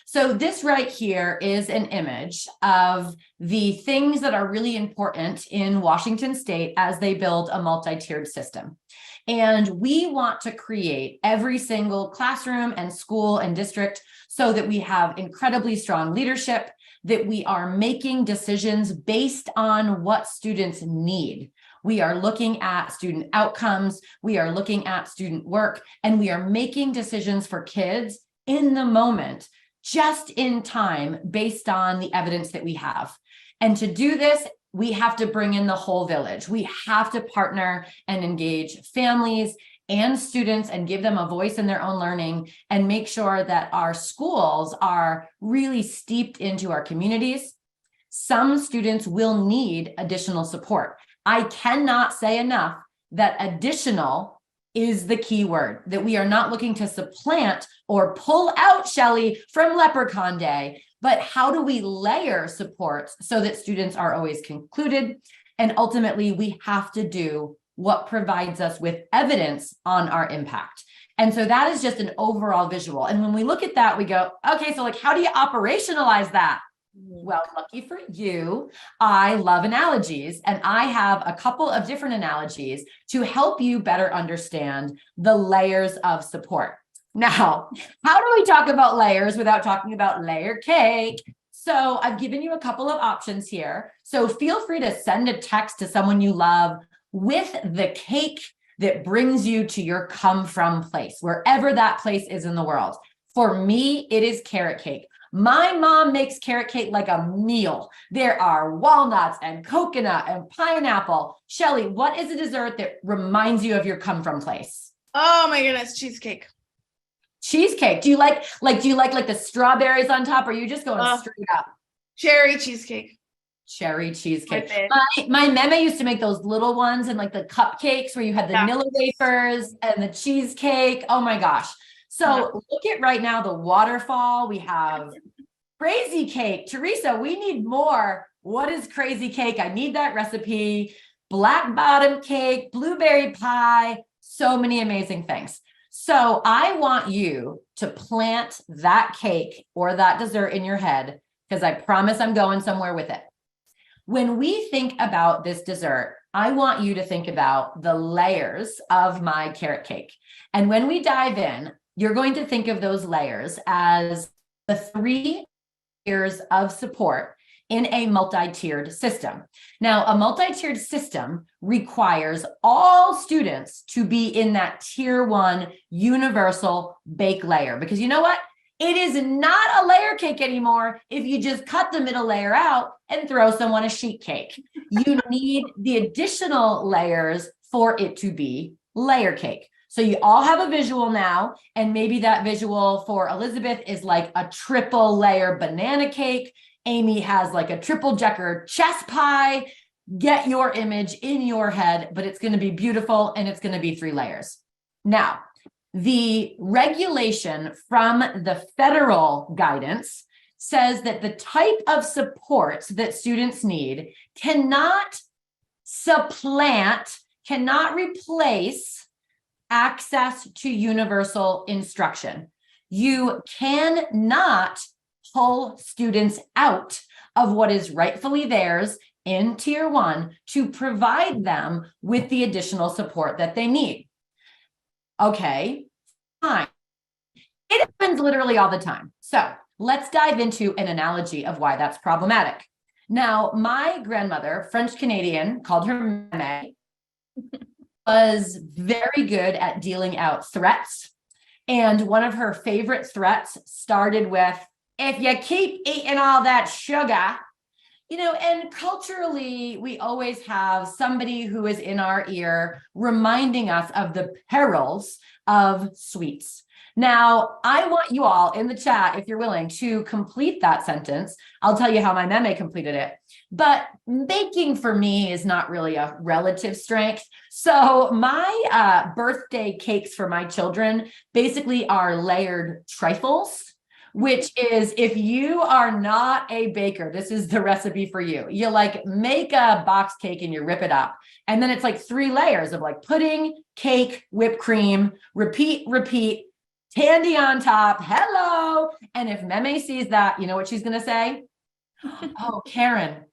So this right here is an image of the things that are really important in Washington State as they build a multi-tiered system. And we want to create every single classroom and school and district so that we have incredibly strong leadership, that we are making decisions based on what students need. We are looking at student outcomes, we are looking at student work, and we are making decisions for kids in the moment, just in time, based on the evidence that we have. And to do this, we have to bring in the whole village. We have to partner and engage families and students and give them a voice in their own learning and make sure that our schools are really steeped into our communities. Some students will need additional support. I cannot say enough that additional is the key word, that we are not looking to supplant or pull out Shelley from Leprechaun Day, but how do we layer supports so that students are always concluded? And ultimately, we have to do what provides us with evidence on our impact. And so that is just an overall visual. And when we look at that, we go, okay, so like, how do you operationalize that? Well, lucky for you, I love analogies, and I have a couple of different analogies to help you better understand the layers of support. Now, how do we talk about layers without talking about layer cake? So I've given you a couple of options here. So feel free to send a text to someone you love with the cake that brings you to your come from place, wherever that place is in the world. For me, it is carrot cake. My mom makes carrot cake like a meal. There are walnuts and coconut and pineapple. Shelley, what is a dessert that reminds you of your come from place? Oh my goodness, cheesecake. Cheesecake. Do you like the strawberries on top, or are you just going straight up? Cherry cheesecake. Cherry cheesecake. My meme used to make those little ones and like the cupcakes where you had the Nilla wafers and the cheesecake. Oh my gosh. So look at right now the waterfall. We have crazy cake. Teresa, we need more. What is crazy cake? I need that recipe. Black bottom cake, blueberry pie, so many amazing things. So I want you to plant that cake or that dessert in your head, because I promise I'm going somewhere with it. When we think about this dessert, I want you to think about the layers of my carrot cake. And when we dive in, you're going to think of those layers as the 3 layers of support in a multi-tiered system. Now, a multi-tiered system requires all students to be in that tier 1 universal bake layer, because you know what? It is not a layer cake anymore if you just cut the middle layer out and throw someone a sheet cake. You need the additional layers for it to be layer cake. So you all have a visual now, and maybe that visual for Elizabeth is like a triple layer banana cake. Amy has like a triple decker chess pie. Get your image in your head, but it's going to be beautiful, and it's going to be 3 layers. Now, the regulation from the federal guidance says that the type of supports that students need cannot supplant, cannot replace access to universal instruction. You cannot pull students out of what is rightfully theirs in tier 1 to provide them with the additional support that they need. Okay, fine. It happens literally all the time. So let's dive into an analogy of why that's problematic. Now, my grandmother, French Canadian, called her Mame, was very good at dealing out threats. And one of her favorite threats started with, if you keep eating all that sugar, and culturally, we always have somebody who is in our ear reminding us of the perils of sweets. Now, I want you all in the chat, if you're willing, to complete that sentence. I'll tell you how my meme completed it. But baking for me is not really a relative strength. So my birthday cakes for my children basically are layered trifles, which is, if you are not a baker, this is the recipe for you. You like make a box cake and you rip it up. And then it's like 3 layers of like pudding, cake, whipped cream, repeat, candy on top. Hello. And if Meme sees that, you know what she's going to say? Oh, Karen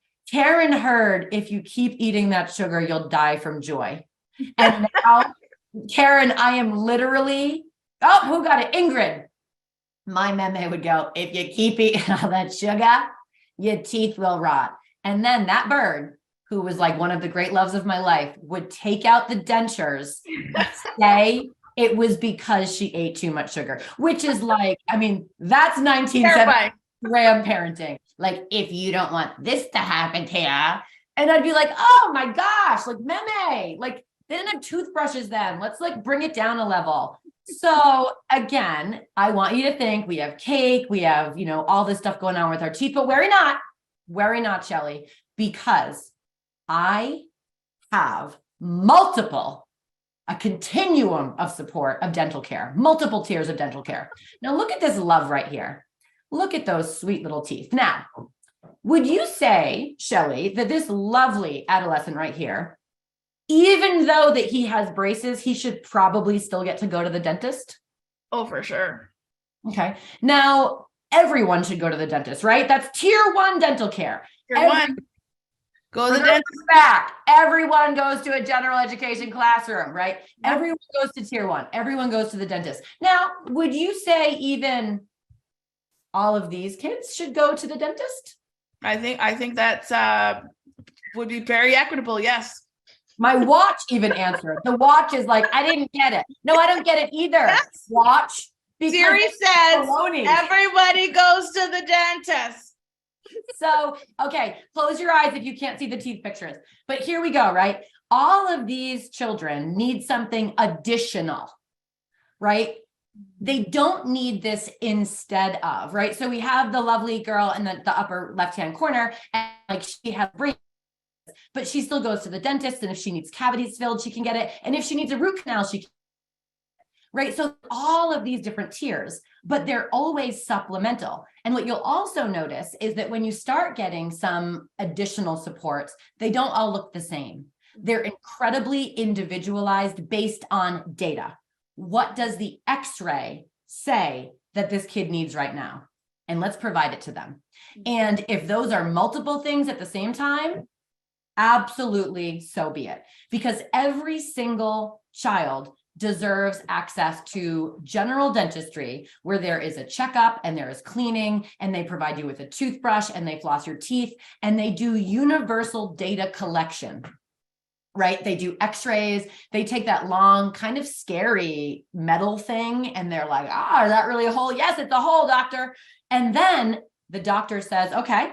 heard if you keep eating that sugar, you'll die from joy. And now, Karen, I am literally, oh, who got it? Ingrid. My Meme would go, if you keep eating all that sugar, your teeth will rot. And then that bird, who was like one of the great loves of my life, would take out the dentures and say it was because she ate too much sugar, which is like, I mean, that's 1970 grandparenting. Like, if you don't want this to happen to you, and I'd be like, oh my gosh, like Meme, like they didn't have toothbrushes then. Let's like bring it down a level. So again, I want you to think we have cake, we have, all this stuff going on with our teeth, but worry not, Shelly, because I have a continuum of support of dental care, multiple tiers of dental care. Now look at this love right here. Look at those sweet little teeth. Now, would you say, Shelly, that this lovely adolescent right here, even though that he has braces, he should probably still get to go to the dentist? Oh, for sure. Okay. Now, everyone should go to the dentist, right? That's tier 1 dental care. Tier 1. Go to the dentist. Back. Everyone goes to a general education classroom, right? Yep. Everyone goes to tier 1. Everyone goes to the dentist. Now, would you say even all of these kids should go to the dentist? I think that's would be very equitable. Yes. My watch even answered. The watch is like, I didn't get it. No, I don't get it either. Yes. Watch. Siri says everybody goes to the dentist. So, okay, close your eyes if you can't see the teeth pictures. But here we go, right? All of these children need something additional, right? They don't need this instead of, right? So we have the lovely girl in the upper left-hand corner, and like she has braces, but she still goes to the dentist, and if she needs cavities filled, she can get it. And if she needs a root canal, she can, right? So all of these different tiers, but they're always supplemental. And what you'll also notice is that when you start getting some additional supports, they don't all look the same. They're incredibly individualized based on data. What does the X-ray say that this kid needs right now? And let's provide it to them. And if those are multiple things at the same time, absolutely, so be it. Because every single child deserves access to general dentistry where there is a checkup and there is cleaning and they provide you with a toothbrush and they floss your teeth and they do universal data collection, right? They do x-rays, they take that long kind of scary metal thing and they're like, is that really a hole? Yes, it's a hole, doctor. And then the doctor says, okay,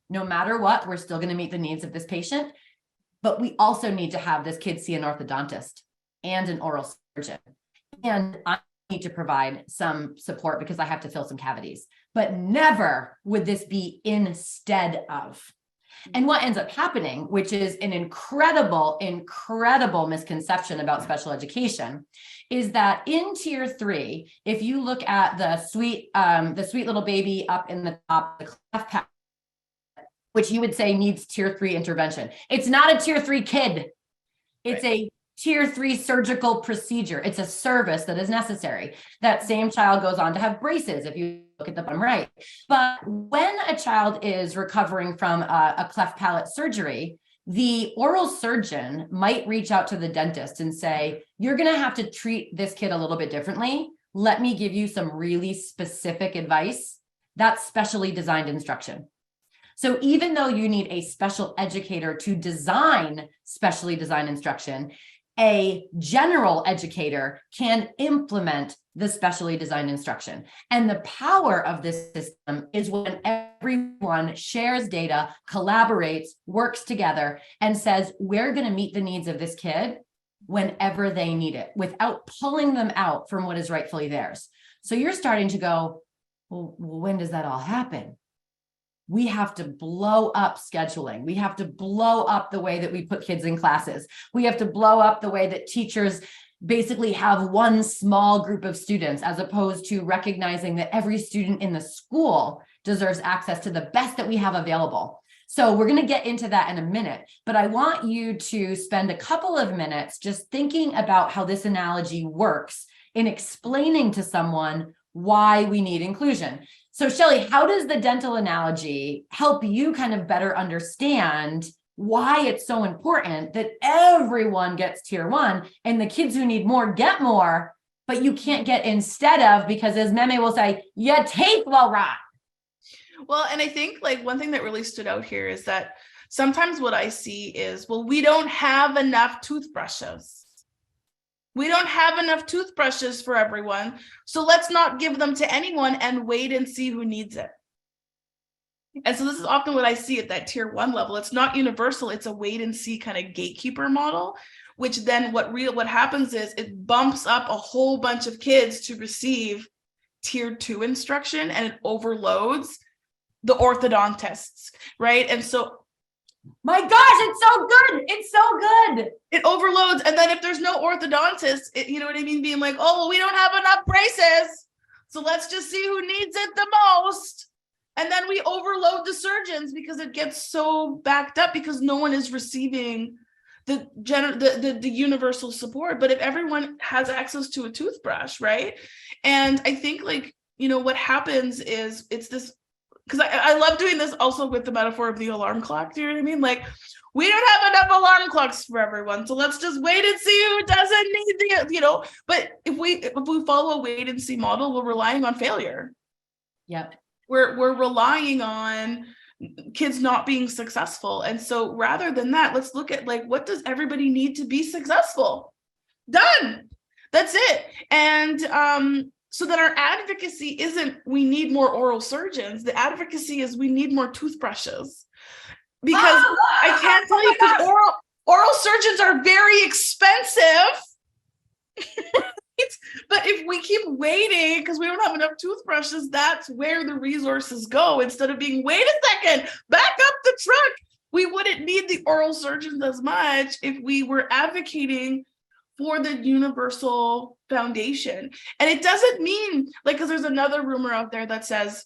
no matter what, we're still going to meet the needs of this patient, but we also need to have this kid see an orthodontist and an oral surgeon. And I need to provide some support because I have to fill some cavities, but never would this be instead of. And what ends up happening, which is an incredible misconception about special education, is that in tier 3, if you look at the sweet little baby up in the top, the cleft palate, which you would say needs tier 3 intervention. It's not a tier 3 kid. It's a tier 3 surgical procedure. It's a service that is necessary. That same child goes on to have braces, if you look at the bottom right. But when a child is recovering from a cleft palate surgery, the oral surgeon might reach out to the dentist and say, you're going to have to treat this kid a little bit differently. Let me give you some really specific advice. That's specially designed instruction. So even though you need a special educator to design specially designed instruction, a general educator can implement the specially designed instruction. And the power of this system is when everyone shares data, collaborates, works together, and says, we're going to meet the needs of this kid whenever they need it, without pulling them out from what is rightfully theirs. So you're starting to go, well, when does that all happen? We have to blow up scheduling. We have to blow up the way that we put kids in classes. We have to blow up the way that teachers basically have one small group of students, as opposed to recognizing that every student in the school deserves access to the best that we have available. So we're going to get into that in a minute, but I want you to spend a couple of minutes just thinking about how this analogy works in explaining to someone why we need inclusion. So Shelley, how does the dental analogy help you kind of better understand why it's so important that everyone gets tier 1 and the kids who need more get more, but you can't get instead of, because as Meme will say, your teeth will rot. Well, and I think like one thing that really stood out here is that sometimes what I see is, well, we don't have enough toothbrushes. We don't have enough toothbrushes for everyone. So let's not give them to anyone and wait and see who needs it. And so this is often what I see at that tier 1 level. It's not universal. It's a wait and see kind of gatekeeper model, which then what happens is it bumps up a whole bunch of kids to receive tier 2 instruction, and it overloads the orthodontists, right? And so, my gosh, it's so good. It's so good. It overloads. And then if there's no orthodontist, you know what I mean? Being like, oh, well, we don't have enough braces, so let's just see who needs it the most. And then we overload the surgeons because it gets so backed up because no one is receiving the universal support. But if everyone has access to a toothbrush, right? And I think like, you know, what happens is it's this, because I love doing this also with the metaphor of the alarm clock. Do you know what I mean? Like, we don't have enough alarm clocks for everyone, so let's just wait and see who doesn't need the, you know. But if we follow a wait and see model, we're relying on failure. Yep. We're relying on kids not being successful. And so rather than that, let's look at like, what does everybody need to be successful? Done. That's it. And so that our advocacy isn't we need more oral surgeons. The advocacy is we need more toothbrushes. Because I can't tell you, because oral surgeons are very expensive. But if we keep waiting because we don't have enough toothbrushes, that's where the resources go. Instead of being, wait a second, back up the truck. We wouldn't need the oral surgeons as much if we were advocating for the universal foundation. And it doesn't mean, like, because there's another rumor out there that says,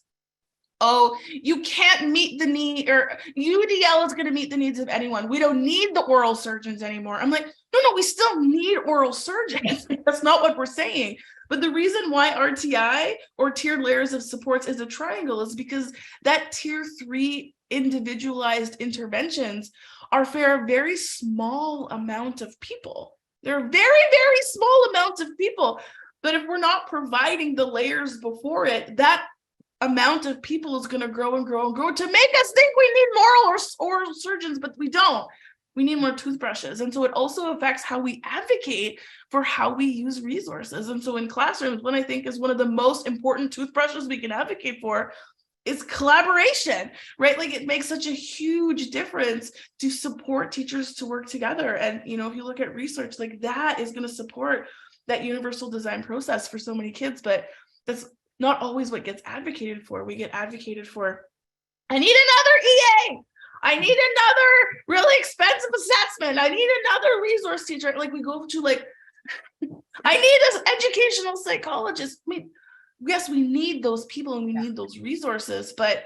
oh, you can't meet the need, or UDL is going to meet the needs of anyone. We don't need the oral surgeons anymore. I'm like, no, we still need oral surgeons. That's not what we're saying. But the reason why RTI, or tiered layers of supports, is a triangle is because that tier 3 individualized interventions are for a very small amount of people. They're very, very small amounts of people. But if we're not providing the layers before it, that amount of people is going to grow and grow and grow to make us think we need more oral surgeons, but we don't. We need more toothbrushes. And so it also affects how we advocate for how we use resources. And so in classrooms, what I think is one of the most important toothbrushes we can advocate for is collaboration, right? Like, it makes such a huge difference to support teachers to work together. And, you know, if you look at research, like, that is going to support that universal design process for so many kids. But that's not always what gets advocated for. We get advocated for, I need another EA. I need another really expensive assessment. I need another resource teacher. Like, we go to like, I need an educational psychologist. I mean, yes, we need those people and we need those resources, but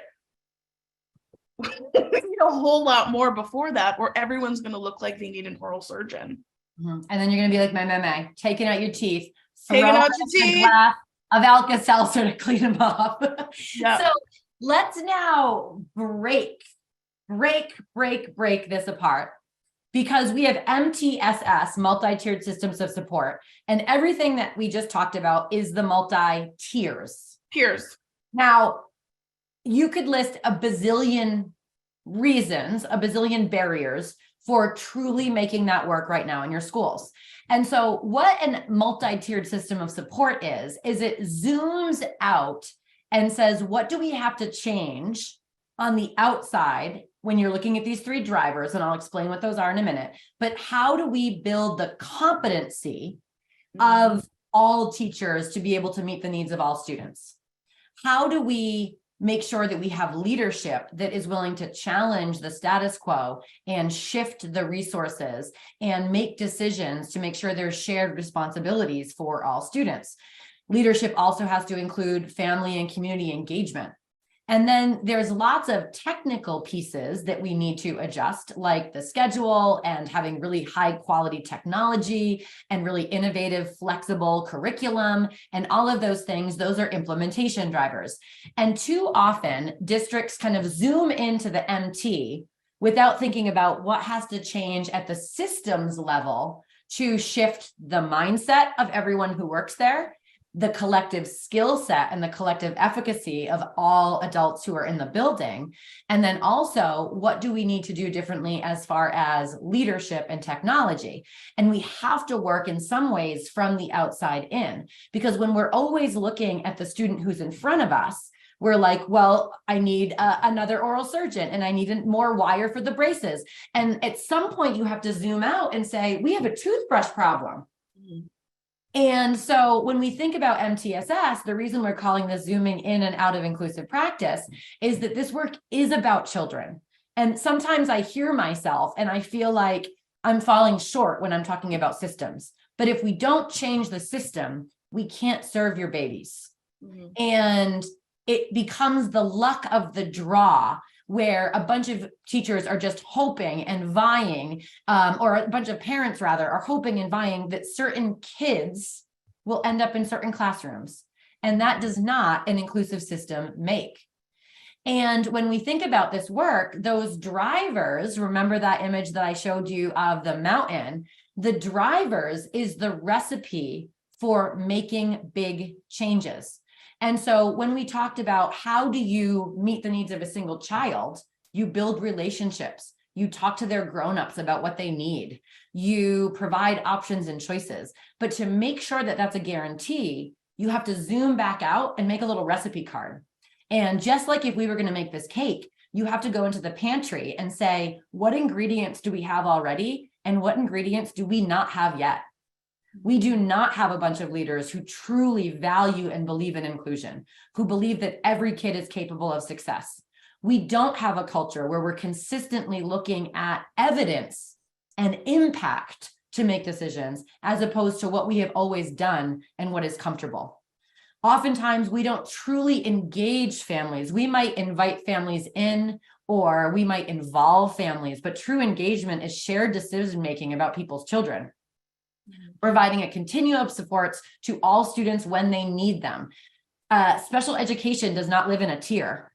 we need a whole lot more before that, or everyone's going to look like they need an oral surgeon. Mm-hmm. And then you're going to be like my meme, taking out your teeth, taking out your teeth. Of Alka-Seltzer to clean them up. Yeah. So let's now break this apart, because we have MTSS, multi-tiered systems of support, and everything that we just talked about is the multi-tiers. Now, you could list a bazillion reasons, a bazillion barriers for truly making that work right now in your schools. And so what a multi-tiered system of support is it zooms out and says, what do we have to change on the outside when you're looking at these 3 drivers? And I'll explain what those are in a minute. But how do we build the competency of all teachers to be able to meet the needs of all students? How do we make sure that we have leadership that is willing to challenge the status quo and shift the resources and make decisions to make sure there's shared responsibilities for all students? Leadership also has to include family and community engagement. And then there's lots of technical pieces that we need to adjust, like the schedule and having really high quality technology and really innovative, flexible curriculum and all of those things. Those are implementation drivers. And too often districts kind of zoom into the MT without thinking about what has to change at the systems level to shift the mindset of everyone who works there, the collective skill set and the collective efficacy of all adults who are in the building. And then also, what do we need to do differently as far as leadership and technology? And we have to work in some ways from the outside in, because when we're always looking at the student who's in front of us, we're like, well, I need another oral surgeon and I need more wire for the braces. And at some point you have to zoom out and say, we have a toothbrush problem. Mm-hmm. And so when we think about MTSS, the reason we're calling this zooming in and out of inclusive practice is that this work is about children. And sometimes I hear myself and I feel like I'm falling short when I'm talking about systems. But if we don't change the system, we can't serve your babies. Mm-hmm. And it becomes the luck of the draw, where a bunch of teachers are just hoping and vying, or a bunch of parents rather are hoping and vying that certain kids will end up in certain classrooms. And that does not an inclusive system make. And when we think about this work, those drivers, remember that image that I showed you of the mountain, the drivers is the recipe for making big changes. And so when we talked about how do you meet the needs of a single child, you build relationships, you talk to their grownups about what they need, you provide options and choices. But to make sure that that's a guarantee, you have to zoom back out and make a little recipe card. And just like if we were going to make this cake, you have to go into the pantry and say, what ingredients do we have already? And what ingredients do we not have yet? We do not have a bunch of leaders who truly value and believe in inclusion, who believe that every kid is capable of success. We don't have a culture where we're consistently looking at evidence and impact to make decisions, as opposed to what we have always done and what is comfortable. Oftentimes, we don't truly engage families. We might invite families in, or we might involve families, but true engagement is shared decision-making about people's children. Providing a continuum of supports to all students when they need them. Special education does not live in a tier.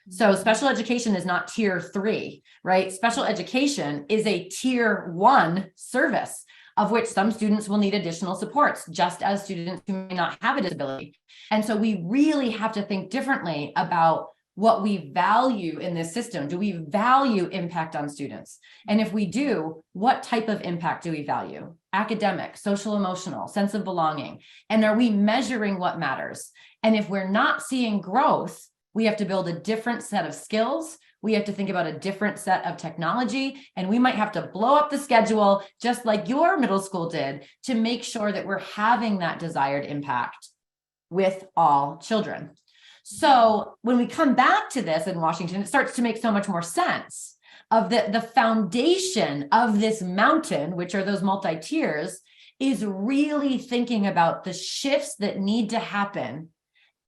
So special education is not tier 3, right? Special education is a tier 1 service, of which some students will need additional supports, just as students who may not have a disability. And so we really have to think differently about what we value in this system. Do we value impact on students? And if we do, what type of impact do we value? Academic, social, emotional, sense of belonging. And are we measuring what matters? And if we're not seeing growth, we have to build a different set of skills. We have to think about a different set of technology, and we might have to blow up the schedule, just like your middle school did, to make sure that we're having that desired impact with all children. So when we come back to this in Washington, it starts to make so much more sense of the foundation of this mountain, which are those multi-tiers, is really thinking about the shifts that need to happen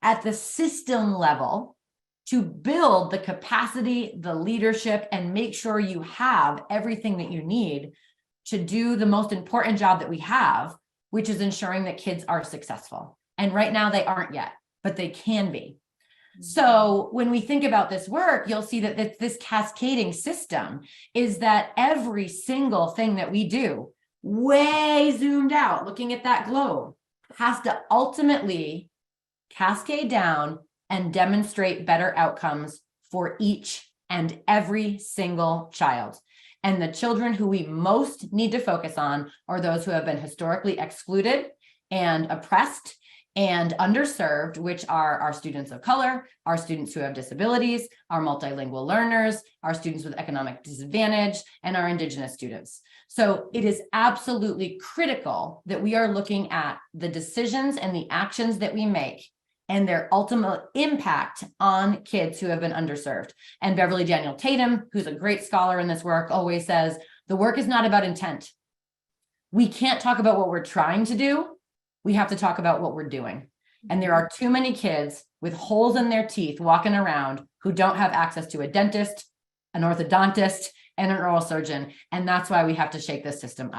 at the system level to build the capacity, the leadership, and make sure you have everything that you need to do the most important job that we have, which is ensuring that kids are successful. And right now they aren't yet, but they can be. So when we think about this work, you'll see that this cascading system is that every single thing that we do, way zoomed out, looking at that globe, has to ultimately cascade down and demonstrate better outcomes for each and every single child. And the children who we most need to focus on are those who have been historically excluded and oppressed and underserved, which are our students of color, our students who have disabilities, our multilingual learners, our students with economic disadvantage, and our Indigenous students. So it is absolutely critical that we are looking at the decisions and the actions that we make and their ultimate impact on kids who have been underserved. And Beverly Daniel Tatum, who's a great scholar in this work, always says, the work is not about intent. We can't talk about what we're trying to do. We have to talk about what we're doing. And there are too many kids with holes in their teeth walking around who don't have access to a dentist, an orthodontist, and an oral surgeon. And that's why we have to shake this system up.